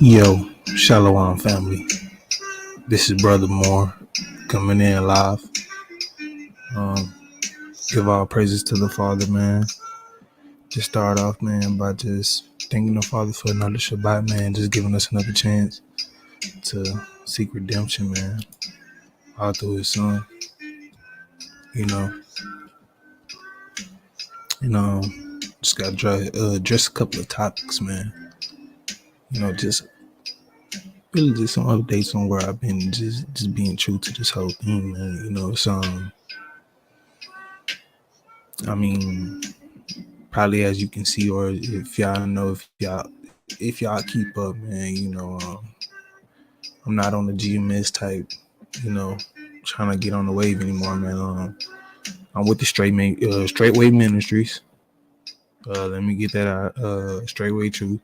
Yo, Shalom family. This is Brother Moore coming in live. Um, give all praises to the Father, man. Just start off, man, by just thanking the Father for another Shabbat, man. Just giving us another chance to seek redemption, man. All through His Son, you know. And just got to address a couple of topics, man. Just really just some updates on where I've been, just being true to this whole thing, man. It's I mean, probably as you can see, or if y'all know, if y'all keep up, man, I'm not on the GMS type, you know, trying to get on the wave anymore, man. I'm with the Straightway Ministries. Let me get that out. Straightway Truth,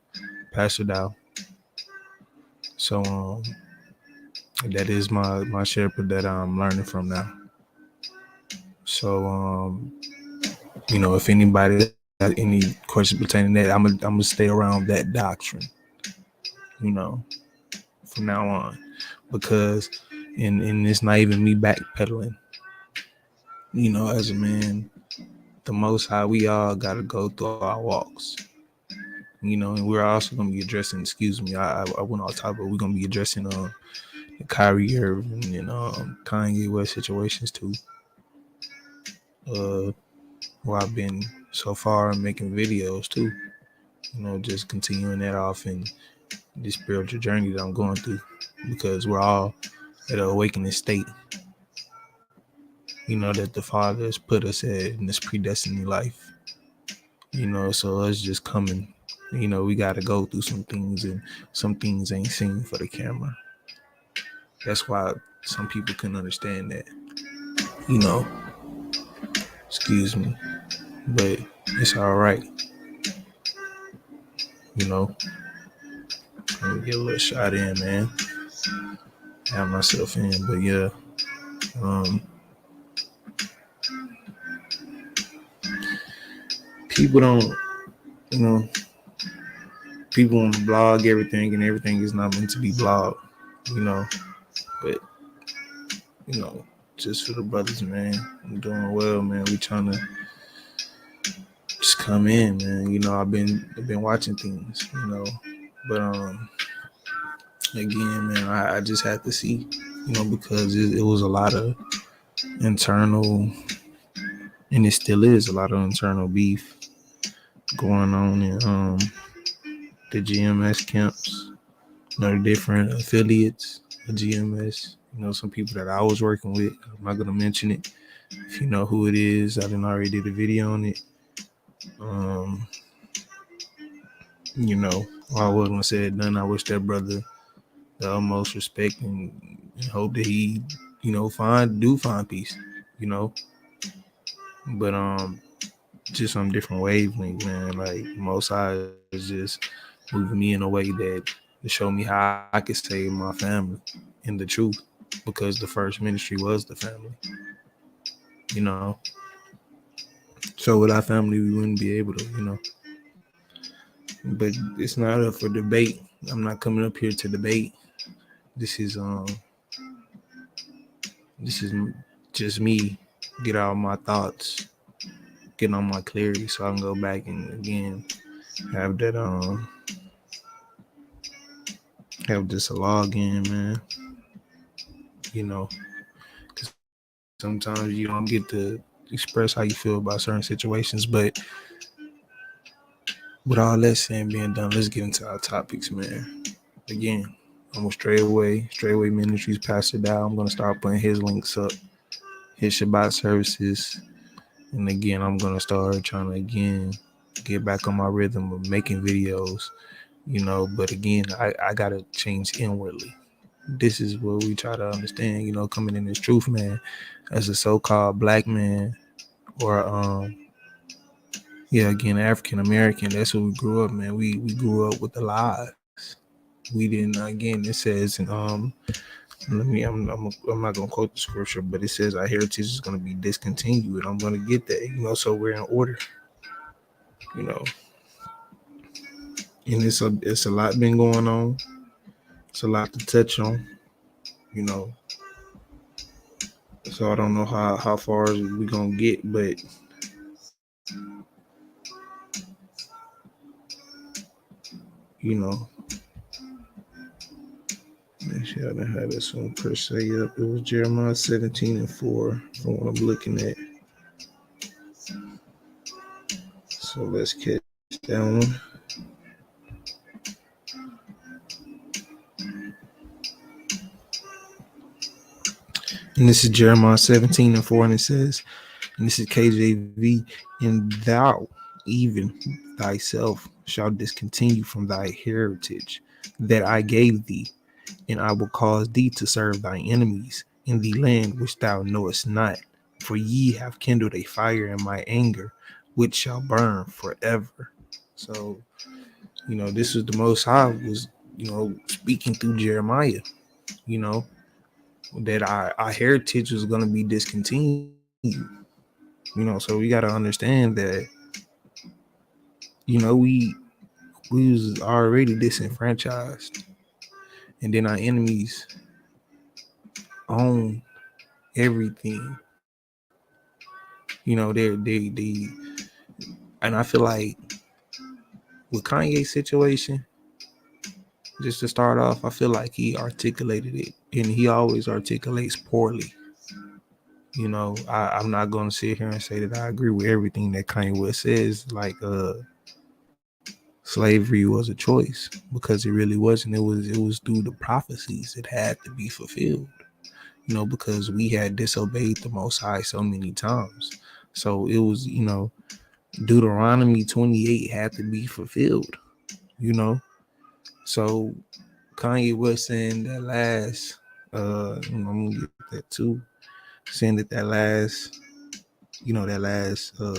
Pastor Dow. So that is my shepherd that I'm learning from now. So if anybody has any questions pertaining to that, I'm gonna stay around that doctrine, from now on, because and it's not even me backpedaling. As a man, the Most High, we all gotta go through our walks. And we're also gonna be addressing. Excuse me, I went off topic. We're gonna be addressing the Kyrie Irving and Kanye West situations too. Where I've been so far making videos too. Just continuing that off in this spiritual journey that I'm going through, because we're all at an awakening state. That the Father has put us in this predestined life. So us just coming. We got to go through some things, and some things ain't seen for the camera. That's why some people couldn't understand that. Excuse me, but it's all right. Let me get a little shot in, man. Have myself in, but yeah. People don't, people want to blog everything, and everything is not meant to be blogged, but, just for the brothers, man, I'm doing well, man. We trying to just come in, man. I've been watching things, but, again, man, I just had to see, because it was a lot of internal, and it still is a lot of internal beef going on in the GMS camps, the different affiliates of GMS. Some people that I was working with. I'm not gonna mention it. If you know who it is, I didn't already did a video on it. I wasn't gonna say it done. I wish that brother the utmost respect and hope that he, find peace. But just on different wavelengths, man. Like Most High is just moving me in a way that to show me how I could save my family in the truth, because the first ministry was the family. So with our family, we wouldn't be able to, But it's not up for debate. I'm not coming up here to debate. This is just me get all my thoughts, getting all my clarity, so I can go back and again have that have this login, man. Because sometimes you don't get to express how you feel about certain situations. But with all that saying being done, let's get into our topics, man. Again, I'm with Straightway Ministries, Pastor Dow. I'm gonna start putting his links up, his Shabbat services, and again, I'm gonna start trying to get back on my rhythm of making videos. But again, I gotta change inwardly. This is what we try to understand, coming in this truth, man, as a so-called black man, or again, African American. That's what we grew up, man. We grew up with the lies. We didn't. Again, it says, and I'm not gonna quote the scripture, but it says our heritage is gonna be discontinued. I'm gonna get that, so we're in order, and it's a lot been going on. it's a lot to touch on, you know. So I don't know how far we gonna get, but you know, make sure I didn't have this one per se up. It was Jeremiah 17:4 from what I'm looking at. So let's catch that one. And this is Jeremiah 17:4, and it says, and this is KJV, and thou even thyself shalt discontinue from thy heritage that I gave thee, and I will cause thee to serve thy enemies in the land which thou knowest not. For ye have kindled a fire in my anger, which shall burn forever. So, this is the Most High was, speaking through Jeremiah, you know, that our heritage was going to be discontinued. So we got to understand that, we was already disenfranchised, and then our enemies own everything. They and I feel like with Kanye's situation, just to start off, I feel like he articulated it, and he always articulates poorly. I'm not gonna sit here and say that I agree with everything that Kanye West says. Like, slavery was a choice, because it really wasn't. It was through the prophecies it had to be fulfilled. Because we had disobeyed the Most High so many times. So it was, Deuteronomy 28 had to be fulfilled. So Kanye West saying that last, I'm gonna get that too, saying that last,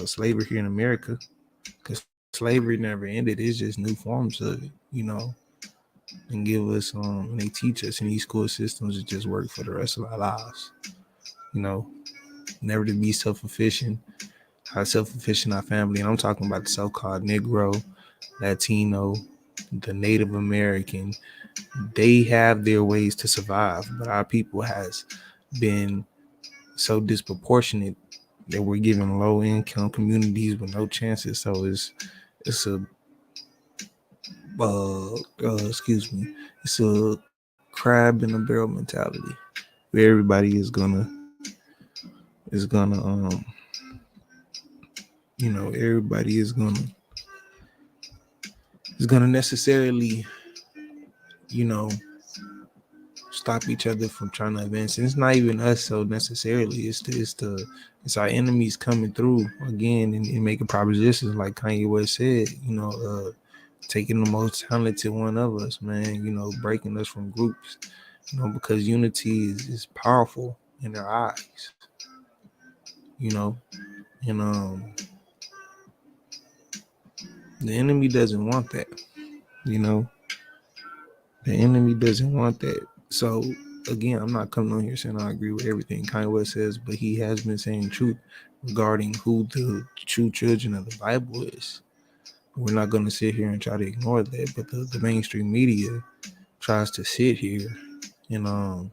slavery here in America, because slavery never ended. It's just new forms of it, and give us, and they teach us in these school systems to just work for the rest of our lives, you know, never to be self-sufficient, how self-sufficient our family. And I'm talking about the so-called Negro, Latino, the Native American. They have their ways to survive, but our people has been so disproportionate that we're given low income communities with no chances. So it's a it's a crab in a barrel mentality where everybody is gonna everybody is gonna necessarily you know stop each other from trying to advance. And it's not even us so necessarily. It's our enemies coming through again and making propositions like Kanye West said. Taking the most talented one of us, man. Breaking us from groups. Because unity is powerful in their eyes. And the enemy doesn't want that. You know, the enemy doesn't want that. So again, I'm not coming on here saying I agree with everything Kanye West says, but he has been saying truth regarding who the true children of the Bible is. We're not going to sit here and try to ignore that, but the mainstream media tries to sit here and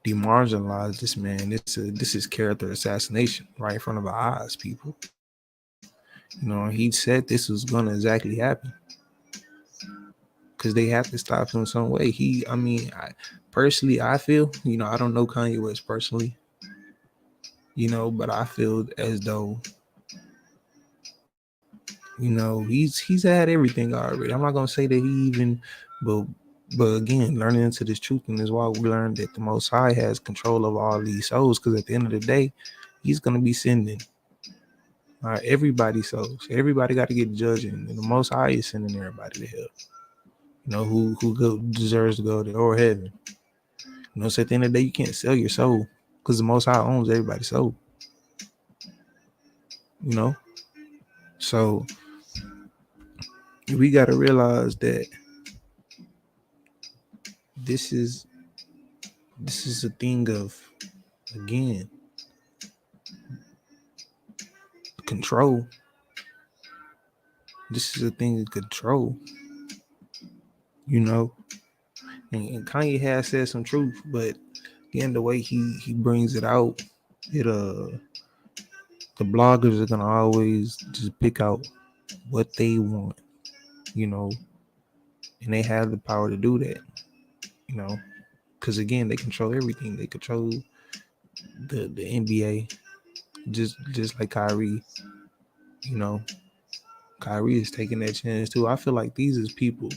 demarginalize this man. This is character assassination right in front of our eyes, people. He said this was going to exactly happen because they have to stop him some way. Personally, I feel, I don't know Kanye West personally, but I feel as though, he's had everything already. I'm not gonna say that he even, but again, learning into this truth and this walk, we learned that the Most High has control of all these souls. Because at the end of the day, He's gonna be sending everybody's souls. Everybody got to get judged, and the Most High is sending everybody to hell. Who deserves to go to or heaven. So at the end of the day, you can't sell your soul because the Most High owns everybody's soul. So we got to realize that this is a thing of, again, control. This is a thing of control. And Kanye has said some truth, but again, the way he brings it out, it the bloggers are gonna always just pick out what they want, you know, and they have the power to do that, you know, because again, they control everything. They control the NBA, just like Kyrie, you know. Kyrie is taking that chance too. I feel like these is people.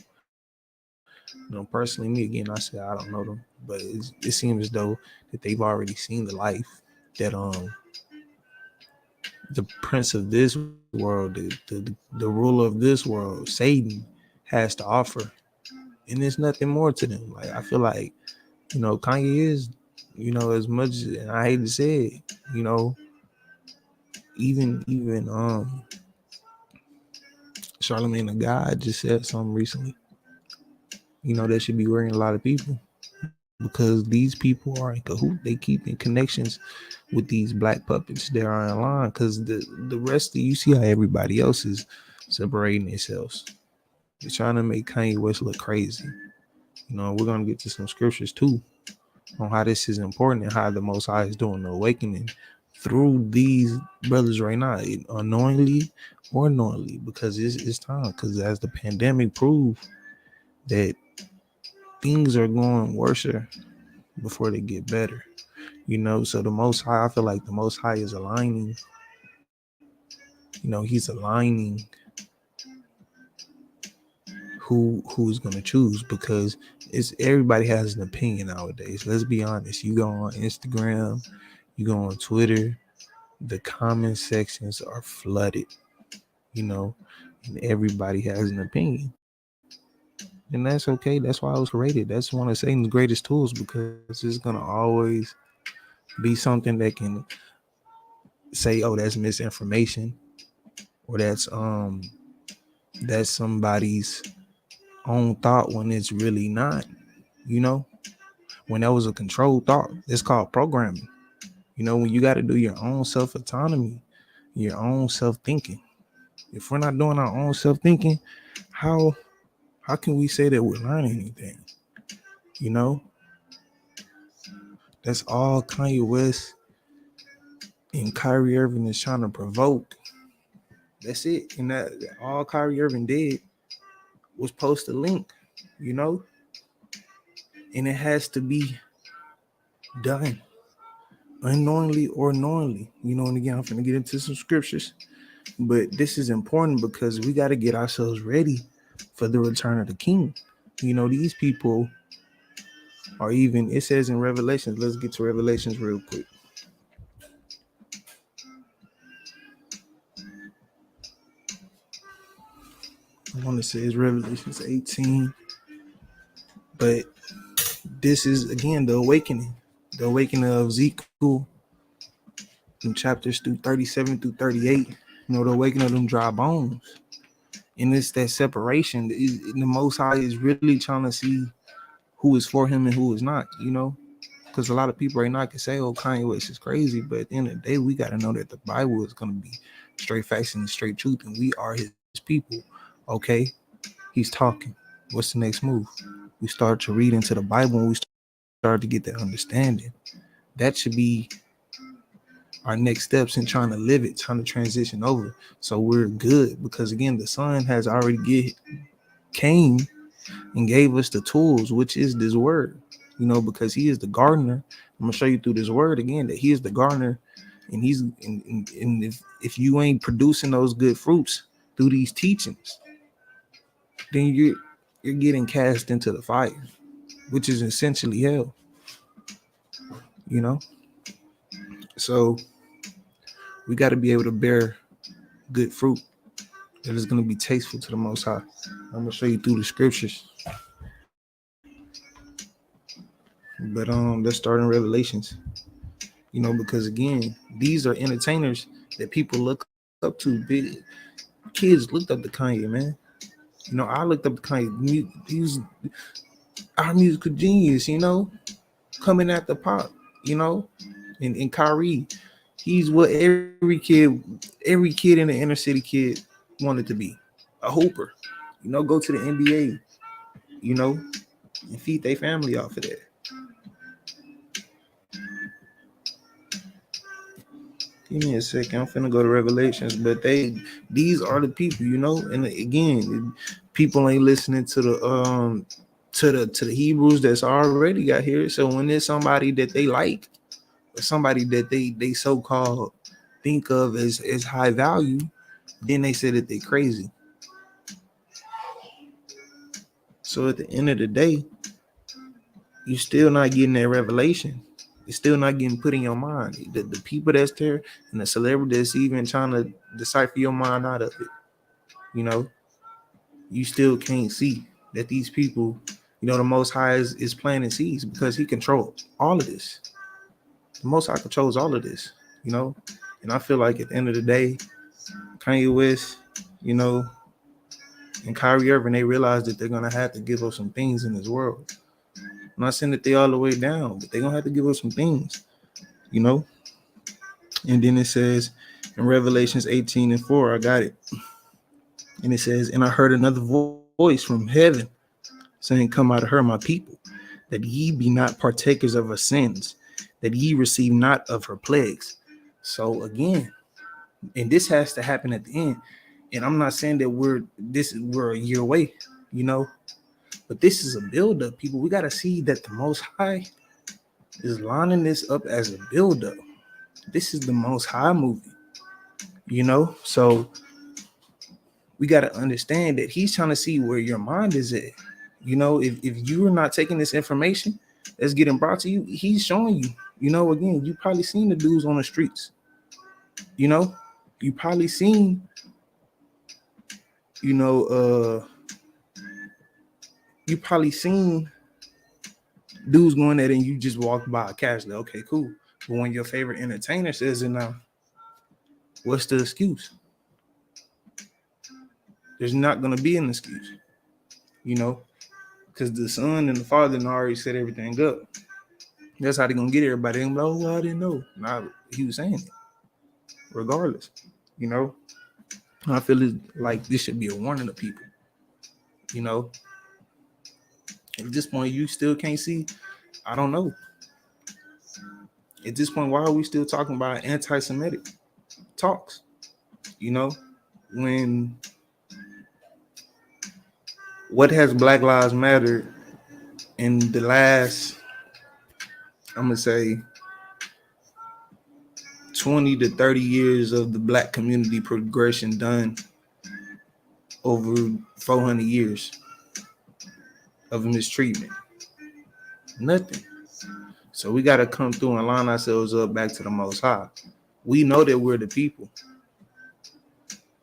Personally, me again, I said I don't know them, but it seems as though that they've already seen the life that the prince of this world, the ruler of this world, Satan, has to offer, and there's nothing more to them. Like I feel like Kanye is, as much, and I hate to say it, even Charlemagne the God just said something recently, that should be worrying a lot of people because these people are in cahoot. They keep in connections with these black puppets that are in line because the rest of you see how everybody else is separating themselves. They're trying to make Kanye West look crazy. We're gonna get to some scriptures too on how this is important and how the Most High is doing the awakening through these brothers right now, unknowingly or knowingly, because it's time. Because as the pandemic proved that things are going worse before they get better. So the Most High, I feel like the Most High is aligning. He's aligning who's gonna choose because it's everybody has an opinion nowadays. Let's be honest. You go on Instagram, you go on Twitter, the comment sections are flooded, and everybody has an opinion. And that's okay. That's why it was created. That's one of Satan's greatest tools because it's gonna always be something that can say, oh, that's misinformation, or that's somebody's own thought when it's really not, when that was a controlled thought. It's called programming. When you got to do your own self autonomy, your own self thinking. If we're not doing our own self thinking, how can we say that we're learning anything? That's all Kanye West and Kyrie Irving is trying to provoke. That's it. And that all Kyrie Irving did was post a link, and it has to be done unknowingly or knowingly. And again, I'm going to get into some scriptures, but this is important because we got to get ourselves ready for the return of the King. These people are even, it says in Revelations, let's get to Revelations real quick. I want to say it's Revelations 18, but this is again the awakening of Ezekiel in chapters through 37 through 38. The awakening of them dry bones, and it's that separation. The Most High is really trying to see who is for him and who is not. Because a lot of people right now can say, "Oh, Kanye West is crazy," but at the end of the day, we got to know that the Bible is going to be straight facts and straight truth, and we are His people. Okay, He's talking. What's the next move? We start to read into the Bible and we start to get that understanding. That should be our next steps in trying to live it, trying to transition over. So we're good because again, the Son has already came and gave us the tools, which is this word, because He is the gardener. I'm gonna show you through this word again that He is the gardener, and He's and if you ain't producing those good fruits through these teachings, then you're getting cast into the fire, which is essentially hell. So we got to be able to bear good fruit that is going to be tasteful to the Most High. I'm going to show you through the scriptures. But let's start in Revelations. Because again, these are entertainers that people look up to. Big kids looked up to Kanye, man. I looked up to Kanye. He's our musical genius, coming at the pop, and Kyrie. He's what every kid in the inner city kid wanted to be, a hooper. Go to the NBA. and feed their family off of that. Give me a second. I'm finna go to Revelations, but these are the people, you know. And again, people ain't listening to the Hebrews that's already got here. So when there's somebody that they like, or somebody that they so called think of as high value, then they say that they crazy. So at the end of the day, you still not getting that revelation. It's still not getting put in your mind. The people that's there and the celebrity that's even trying to decipher your mind out of it, you know, you still can't see that these people, you know, the Most High is planting seeds because He controls all of this. The Most High controls all of this, you know. And I feel like at the end of the day, Kanye West, you know, and Kyrie Irving, they realize that they're gonna have to give up some things in this world. I'm not saying that they all the way down, but they're gonna have to give up some things, you know. And then it says in Revelations 18:4, I got it. And it says, and I heard another voice from heaven saying, come out of her, my people, that ye be not partakers of her sins, that ye receive not of her plagues. So again, and this has to happen at the end. And I'm not saying that we're a year away, you know, but this is a buildup, people. We got to see that the Most High is lining this up as a buildup. This is the Most High movie, you know. So we got to understand that He's trying to see where your mind is at. You know, if you are not taking this information that's getting brought to you, He's showing you. You know, again, you probably seen the dudes on the streets. You know, you probably seen, you know, you probably seen dudes going there and you just walk by casually. Okay, cool. But when your favorite entertainer says it now, what's the excuse? There's not going to be an excuse, you know, because the son and the father already set everything up. That's how they're going to get everybody. They're going to be like, oh, I didn't know. Nah, he was saying it regardless, you know. I feel like this should be a warning to people, you know. At this point, you still can't see. I don't know. At this point, why are we still talking about anti-Semitic talks? You know, when what has Black Lives Matter in the last, I'm gonna say, 20 to 30 years of the Black community progression done over 400 years of mistreatment? Nothing. So we got to come through and line ourselves up back to the Most High. We know that we're the people.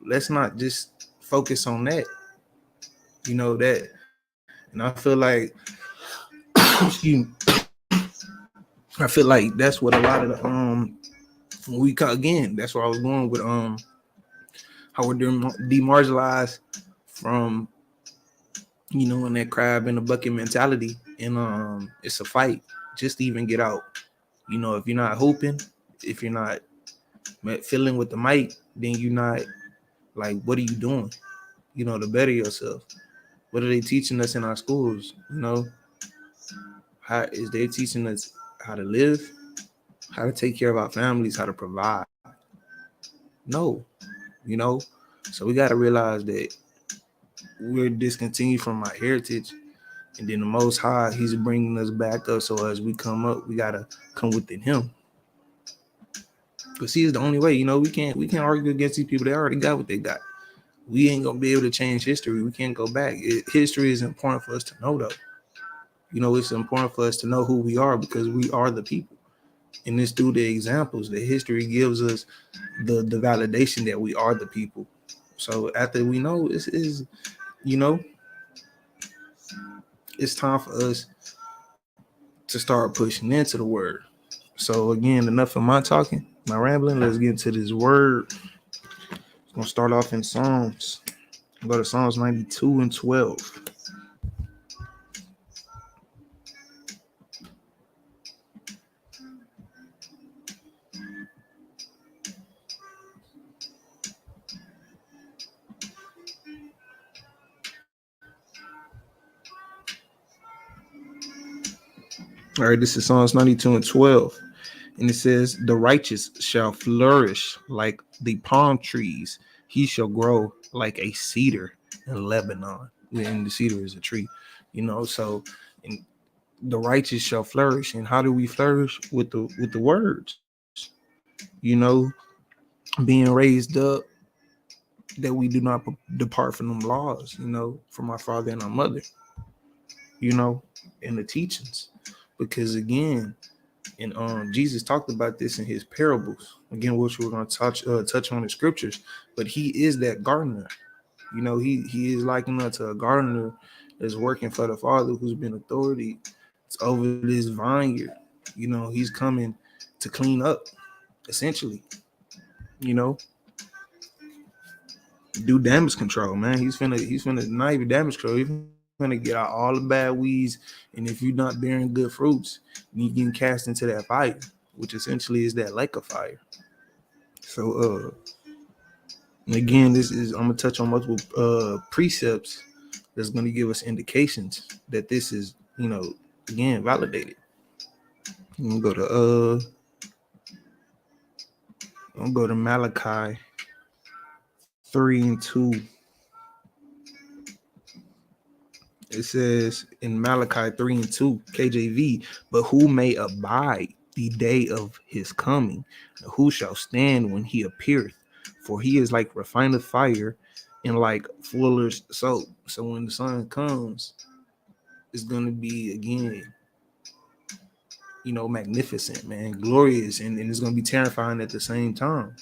Let's not just focus on that. You know that. And I feel like, excuse me, I feel like that's what a lot of again, that's where I was going with how we're demarginalized from, you know, in that crab in the bucket mentality. And it's a fight just to even get out. You know, if you're not hooping, if you're not feeling with the mic, then you're not, like, what are you doing? You know, to better yourself. What are they teaching us in our schools? You know, how is they teaching us how to live, how to take care of our families, how to provide? No, you know. So we got to realize that we're discontinued from our heritage, and then the Most High, He's bringing us back up. So as we come up, we gotta come within Him. Because He is the only way. You know, we can't argue against these people. They already got what they got. We ain't gonna be able to change history. We can't go back. History is important for us to know, though. You know, it's important for us to know who we are because we are the people. And it's through the examples that history gives us the validation that we are the people. So after we know, is you know, it's time for us to start pushing into the word. So again, enough of my talking, my rambling. Let's get into this word. It's gonna start off in Psalms. Go to Psalms 92:12. All right, this is Psalms 92 and 12. And it says, the righteous shall flourish like the palm trees. He shall grow like a cedar in Lebanon. And the cedar is a tree, so and the righteous shall flourish. And how do we flourish? With the words, you know, being raised up that we do not depart from them laws, from our father and our mother, you know, and the teachings. Because again, and Jesus talked about this in his parables, again, which we're going to touch on in scriptures. But he is that gardener. He is likened unto a gardener that's working for the Father, who's been authority over this vineyard. He's coming to clean up, essentially. You know, do damage control, man. He's finna not even damage control. He's finna get out all the bad weeds, and if you're not bearing good fruits, you getting cast into that fire, which essentially is that lake of fire. So again, this is, I'm gonna touch on multiple precepts that's gonna give us indications that this is, again, validated. I'm gonna go to Malachi 3:2. It says in Malachi 3:2, KJV, but who may abide the day of his coming? Who shall stand when he appeareth? For he is like refined fire and like fuller's soap. So when the sun comes, it's going to be, again, magnificent, man, glorious, and it's going to be terrifying at the same time.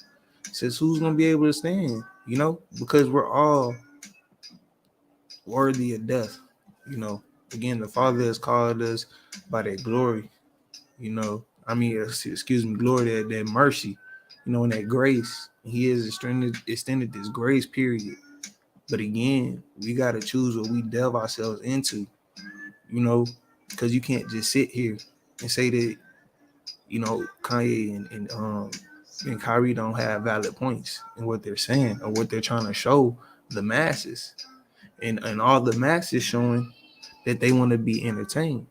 It says, who's going to be able to stand? Because we're all worthy of death. Again, the Father has called us by that glory. Excuse me, glory, that mercy, and that grace. He has extended this grace period. But again, we got to choose what we delve ourselves into, because you can't just sit here and say that, Kanye and Kyrie don't have valid points in what they're saying or what they're trying to show the masses. And all the masses showing that they want to be entertained.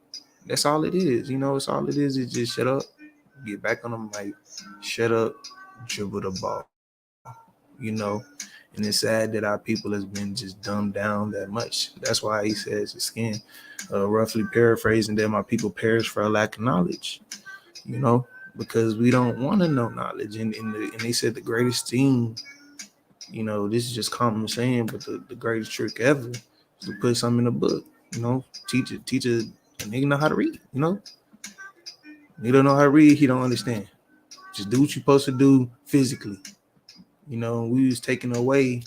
That's all it is. It's all it is just shut up, get back on the mic, shut up, dribble the ball. And it's sad that our people has been just dumbed down that much. That's why he says his skin, roughly paraphrasing, that my people perish for a lack of knowledge. Because we don't want to know knowledge. And they said the greatest thing, this is just common saying, but the greatest trick ever is to put something in a book. Teach a nigga know how to read. He don't know how to read, he don't understand. Just do what you're supposed to do physically. We was taken away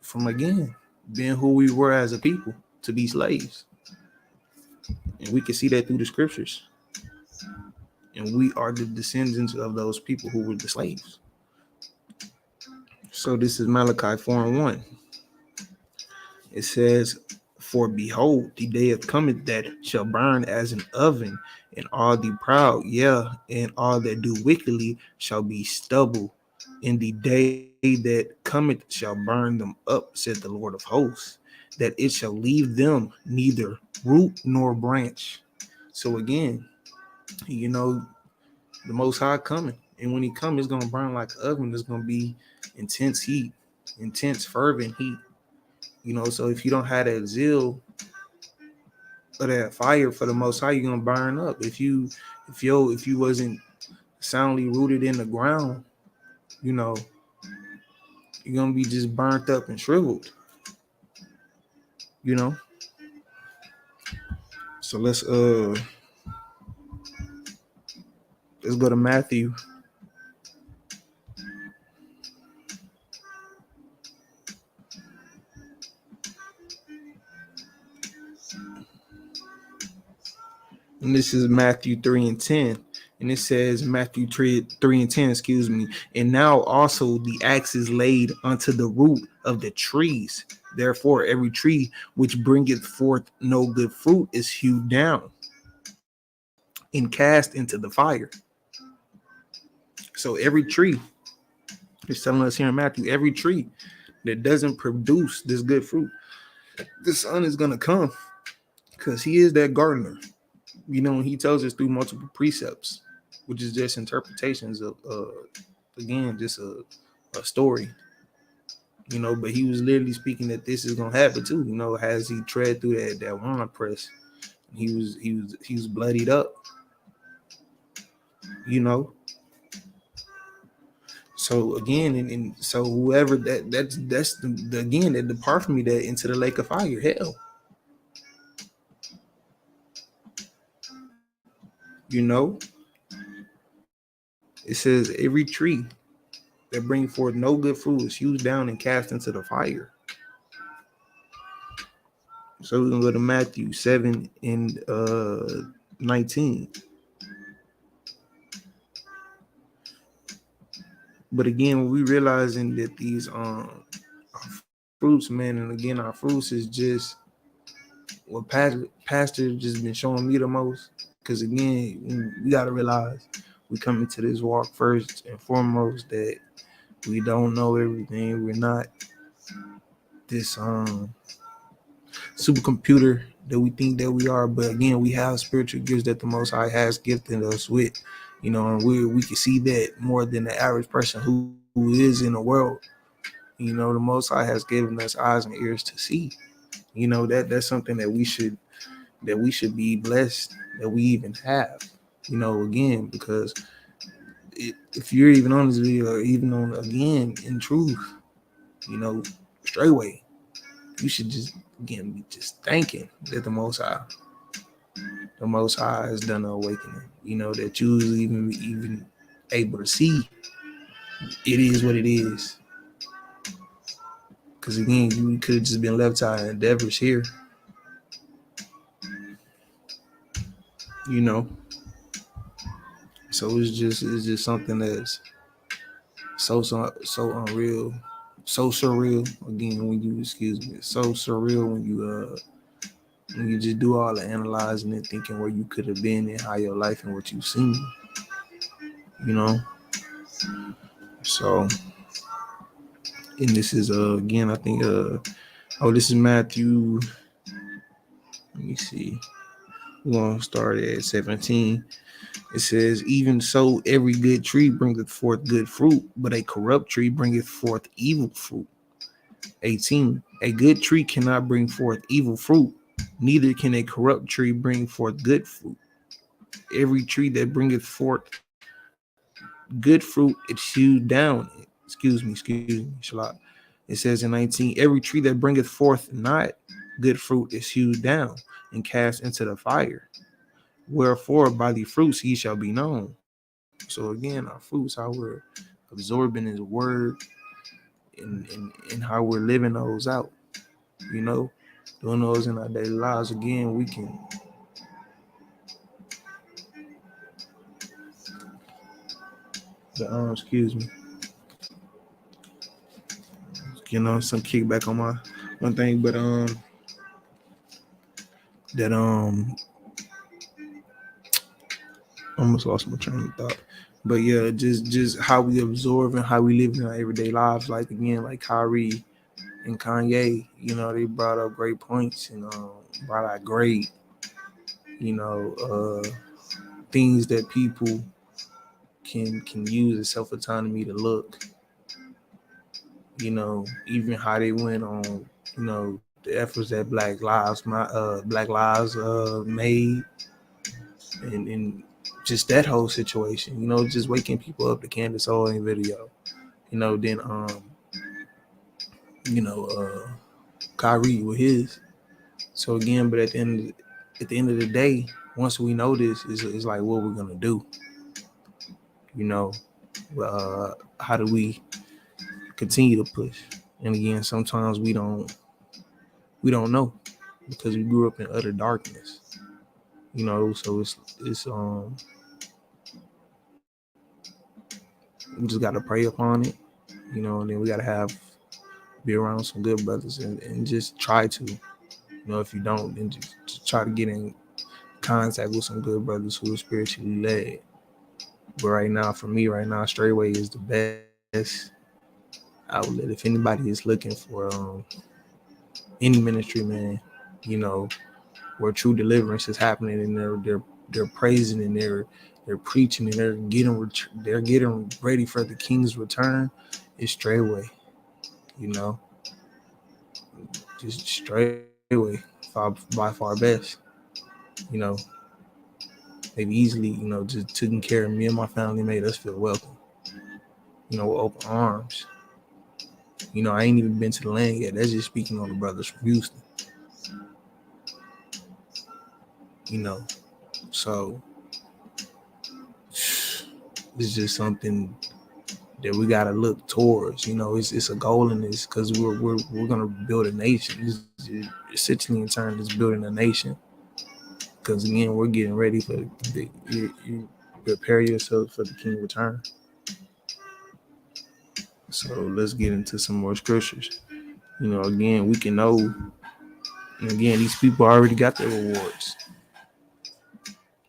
from, again, being who we were as a people, to be slaves. And we can see that through the scriptures. And we are the descendants of those people who were the slaves. So this is Malachi 4:1. It says, for behold, the day hath cometh that shall burn as an oven, and all the proud, and all that do wickedly shall be stubble. In the day that cometh shall burn them up, said the Lord of hosts, that it shall leave them neither root nor branch. So again, the Most High coming. And when he comes, it's going to burn like an oven. There's going to be intense heat, intense fervent heat. So if you don't have that zeal or that fire for the Most High, you're gonna burn up. If you wasn't soundly rooted in the ground, you're gonna be just burnt up and shriveled. So let's go to Matthew. And this is Matthew 3:10. And it says, Matthew 3:10, excuse me. And now also the axe is laid unto the root of the trees. Therefore, every tree which bringeth forth no good fruit is hewed down and cast into the fire. So every tree, it's telling us here in Matthew, every tree that doesn't produce this good fruit, the sun is going to come, because he is that gardener. He tells us through multiple precepts, which is just interpretations of, again, just a story. But he was literally speaking that this is gonna happen too. As he tread through that wine press, he was bloodied up. You know, so again, and so whoever that's the again that depart from me that into the lake of fire, hell. It says every tree that bring forth no good fruit is hewed down and cast into the fire. So we're gonna go to Matthew 7 and 19. But again, when we realizing that these fruits, man, and again our fruits is just what pastor just been showing me the most. Because again, we gotta realize we come into this walk first and foremost that we don't know everything. We're not this supercomputer that we think that we are, but again, we have spiritual gifts that the Most High has gifted us with, and we can see that more than the average person who is in the world. The Most High has given us eyes and ears to see. That's something that we should be blessed that we even have. Again, because if you're even on this video or even on again in truth, straightway, you should just again be just thanking that the Most High has done the awakening. That you was even able to see it is what it is. Because again, you could have just been left to our endeavors here. So it's just something that's so unreal, so surreal. Again, when you it's so surreal when you just do all the analyzing and thinking where you could have been and how your life and what you've seen. So, and this is again, I think this is Matthew. Let me see. We're gonna start at 17. It says, even so, every good tree bringeth forth good fruit, but a corrupt tree bringeth forth evil fruit. 18. A good tree cannot bring forth evil fruit, neither can a corrupt tree bring forth good fruit. Every tree that bringeth forth good fruit, it's hewed down. Excuse me, Shalot. It says in 19, every tree that bringeth forth not good fruit is hewed down and cast into the fire. Wherefore, by the fruits ye shall be known. So again, our fruits, how we're absorbing his word and how we're living those out, doing those in our daily lives. Again, we can excuse me, some kickback on my one thing, but that almost lost my train of thought. But yeah, just how we absorb and how we live in our everyday lives. Like again, like Kyrie and Kanye, they brought up great points and brought out great, things that people can use as self-autonomy to look. Even how they went on, the efforts that Black Lives made, and just that whole situation. Just waking people up. The Candace Owens video. Then Kyrie with his. So again, but at the end of the day, once we know this, it's like what we're gonna do. How do we continue to push? And again, sometimes we don't know because we grew up in utter darkness. So it's we just gotta pray upon it, and then we gotta be around some good brothers and just try to, if you don't, then just try to get in contact with some good brothers who are spiritually led. But right now, for me, straightway is the best outlet. If anybody is looking for any ministry, man, where true deliverance is happening and they're they're praising and they're preaching and they're getting ready for the King's return, it's straight away, you know, just straight away, by far best, you know. They've easily, you know, just taking care of me and my family, made us feel welcome, you know, with open arms. You know, I ain't even been to the land yet. That's just speaking on the brothers from Houston, you know. So it's just something that we gotta look towards. You know, it's a goal in this, because we're gonna build a nation. Essentially, in turn, is building a nation. Because again, we're getting ready for you prepare yourself for the King return. So let's get into some more scriptures. You know, again, we can know. And again, these people already got their rewards.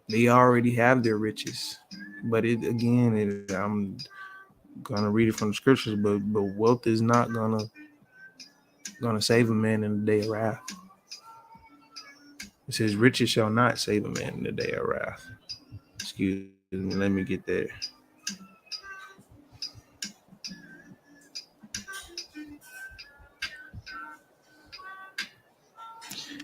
They already have their riches. But I'm gonna read it from the scriptures. But wealth is not gonna save a man in the day of wrath. It says, riches shall not save a man in the day of wrath. Excuse me, let me get there.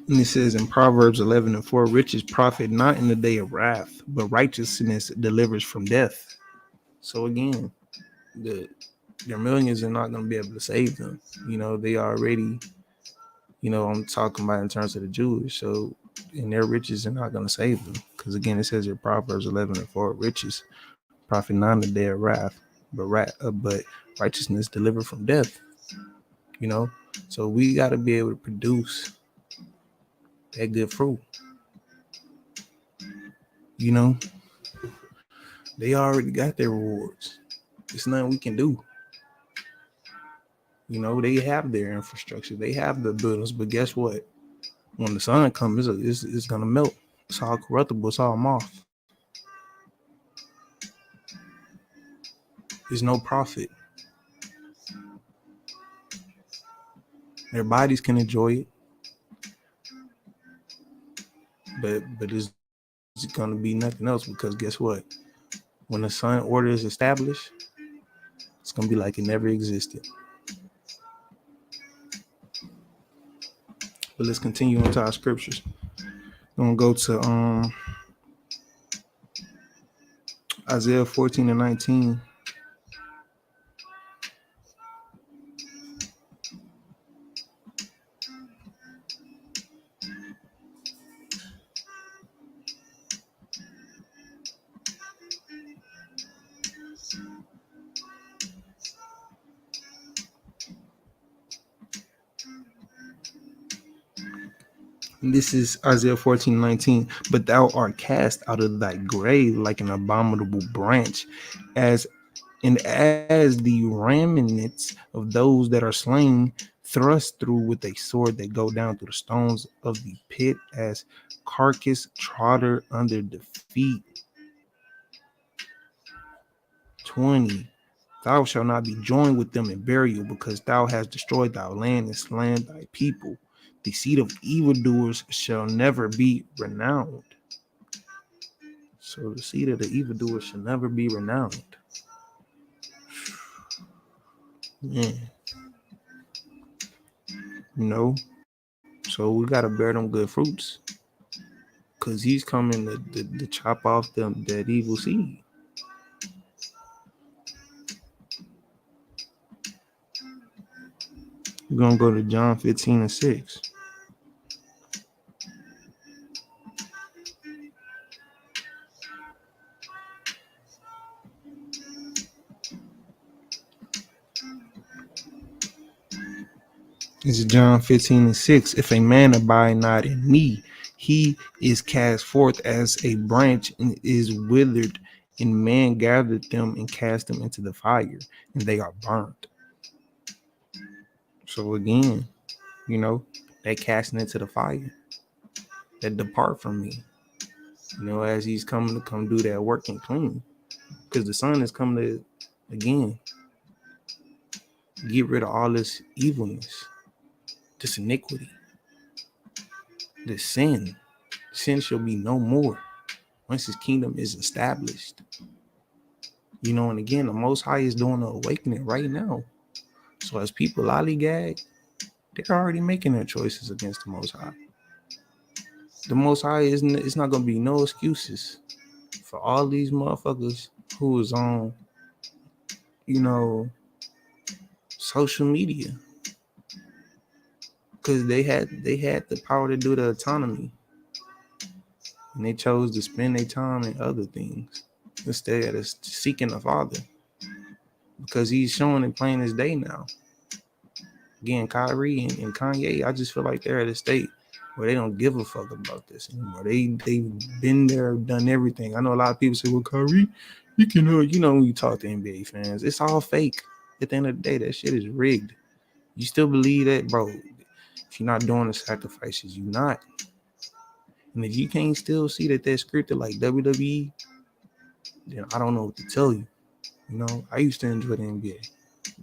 And it says in Proverbs 11:4, riches profit not in the day of wrath, but righteousness delivers from death. So again, their millions are not going to be able to save them. You know, they already, you know, I'm talking about in terms of the Jewish. So, and their riches are not going to save them. Because again, it says in Proverbs 11:4, riches profit not in the day of wrath, but righteousness delivered from death. You know, so we got to be able to produce that good fruit. You know, they already got their rewards. It's nothing we can do. You know, they have their infrastructure, they have the buildings, but guess what? When the sun comes, it's gonna melt. It's all corruptible. It's all moth. There's no profit. Their bodies can enjoy it, but it's gonna be nothing else, because guess what? When the sun order is established, it's gonna be like it never existed. But let's continue into our scriptures. I'm gonna go to Isaiah 14:19. And this is Isaiah 14:19. But thou art cast out of thy grave like an abominable branch, as as the remnants of those that are slain, thrust through with a sword, that go down through the stones of the pit, as carcass trodder under the feet. 20. Thou shalt not be joined with them in burial, because thou hast destroyed thy land and slain thy people. The seed of evildoers shall never be renowned. So the seed of the evildoers shall never be renowned. Man. You know, so we gotta bear them good fruits, because he's coming to chop off them that evil seed. We're gonna go to John 15:6. This is John 15:6. If a man abide not in me, he is cast forth as a branch and is withered, and man gathered them and cast them into the fire, and they are burnt. So again, you know, they casting into the fire, that depart from me. You know, as he's coming to come do that work and clean, because the Son is coming to again get rid of all this evilness, this iniquity, this sin. Sin shall be no more once his kingdom is established. And again, the Most High is doing the awakening right now. So as people lollygag, they're already making their choices against the Most High. The Most High isn't. It's not gonna be no excuses for all these motherfuckers who is on, social media, because they had the power to do the autonomy, and they chose to spend their time in other things instead of seeking the Father, because He's showing it plain as day now. Again, Kyrie and Kanye, I just feel like they're at a state where they don't give a fuck about this anymore. They've been there, done everything. I know a lot of people say, "Well, Kyrie, you can, when you talk to NBA fans, it's all fake." At the end of the day, that shit is rigged. You still believe that, bro? If you're not doing the sacrifices, you're not. And if you can't still see that they're scripted like WWE, then I don't know what to tell you. I used to enjoy the NBA,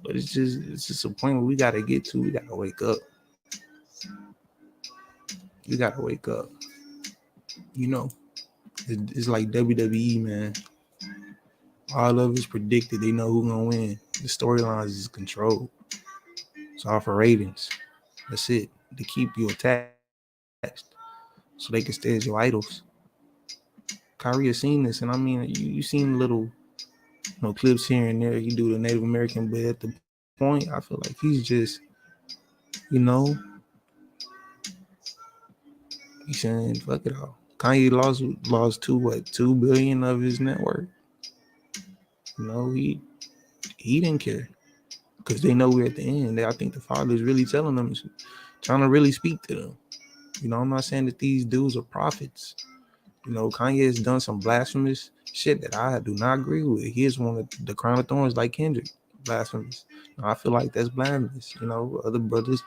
but it's just a point where we gotta get to. We gotta wake up. You gotta wake up. It's like WWE, man. All of it's predicted. They know who's gonna win. The storylines is controlled. It's all for ratings. That's it. To keep you attached, so they can stay as your idols. Kyrie has seen this, and I mean, you seen little, clips here and there. He do the Native American, but at the point, I feel like he's just, you know, he's saying fuck it all. Kanye lost 2 billion of his net worth. He didn't care, because they know we're at the end. I think the Father is really telling them, trying to really speak to them. I'm not saying that these dudes are prophets. Kanye has done some blasphemous shit that I do not agree with. He is one of the crown of thorns like Kendrick. Blasphemous. I feel like that's blasphemous. Other brothers,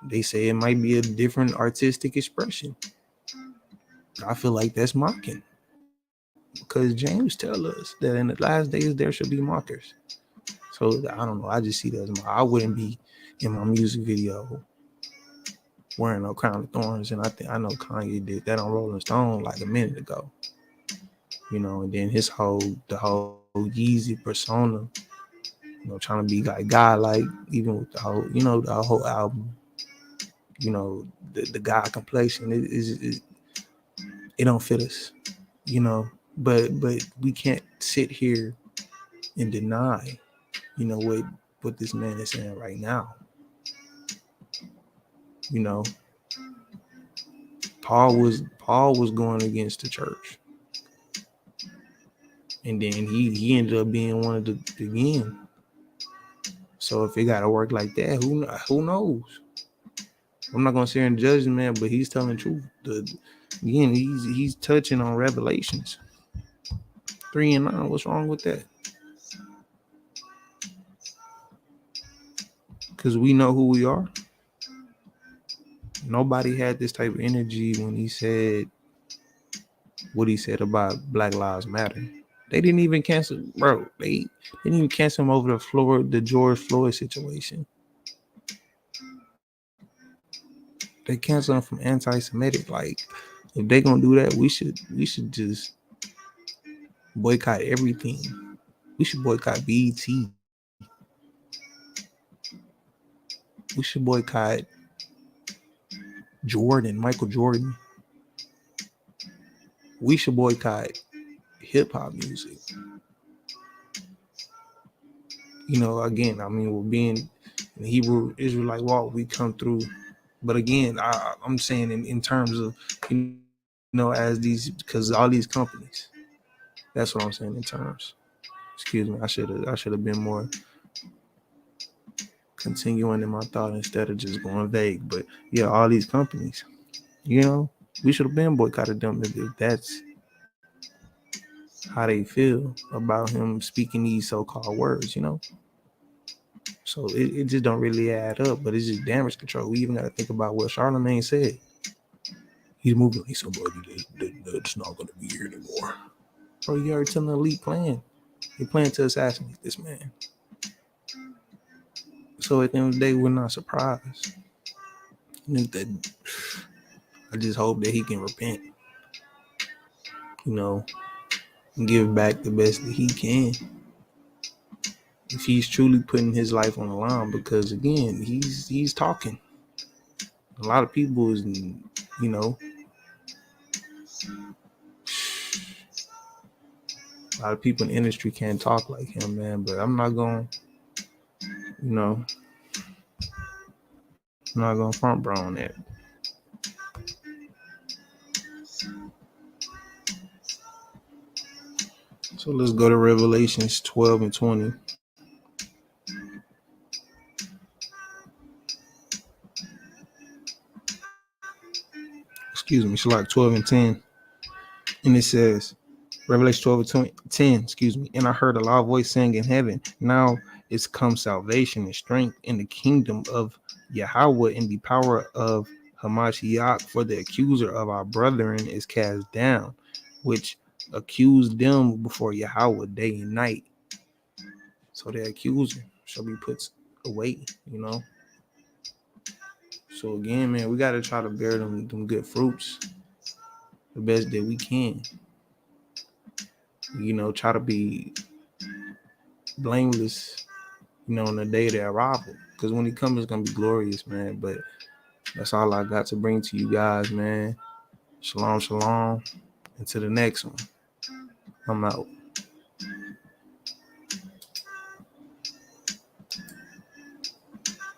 they say it might be a different artistic expression. I feel like that's mocking, because James tells us that in the last days there should be mockers. So I don't know. I just see that as I wouldn't be in my music video wearing no crown of thorns, and I know Kanye did that on Rolling Stone like a minute ago. And then the whole Yeezy persona, trying to be like God, like even with the whole, the whole album, the God complexion, it don't fit us, but we can't sit here and deny, what this man is saying right now. Paul was going against the church, and then he ended up being one of the again. So if it got to work like that, who knows? I'm not gonna sit here and judge the man, but he's telling the truth. Again, he's touching on Revelations 3:9. What's wrong with that? Because we know who we are. Nobody had this type of energy when he said what he said about Black Lives Matter. They didn't even cancel, bro. They didn't even cancel him over the George Floyd situation. They canceled him from anti-Semitic. Like, if they gonna do that, we should just boycott everything. We should boycott BET. We should boycott Michael Jordan. We should boycott hip hop music. Again, I mean, we're being in the Hebrew Israelite walk, we come through. But again, I'm saying in terms of, as these, because all these companies, that's what I'm saying in terms. Excuse me, I should have been more continuing in my thought instead of just going vague. But yeah, all these companies, we should have been boycotted them if that's how they feel about him speaking these so-called words, So it just don't really add up, but it's just damage control. We even got to think about what Charlemagne said. He's moving like somebody that's not going to be here anymore. Bro, you already telling the elite plan. They plan to assassinate this man. So at the end of the day, we're not surprised. I just hope that he can repent. you know, and give back the best that he can. If he's truly putting his life on the line, because again, he's talking. A lot of people is, you know, a lot of people in the industry can't talk like him, man. But I'm not going, you know, I'm not going to front bro on that. So let's go to Revelations 12 and 20. Excuse me, it's like 12 and 10. And it says, Revelation 12 and 20, 10, excuse me. And I heard a loud voice saying in heaven, now is come salvation and strength in the kingdom of Yahweh and the power of Hamashiach, for the accuser of our brethren is cast down, which accused them before Yahweh day and night. So the accuser shall be put away, you know. So again, man, we got to try to bear them good fruits the best that we can. You know, try to be blameless, you know, on the day of their arrival. Because when he comes, it's going to be glorious, man. But that's all I got to bring to you guys, man. Shalom, shalom. Until the next one. I'm out.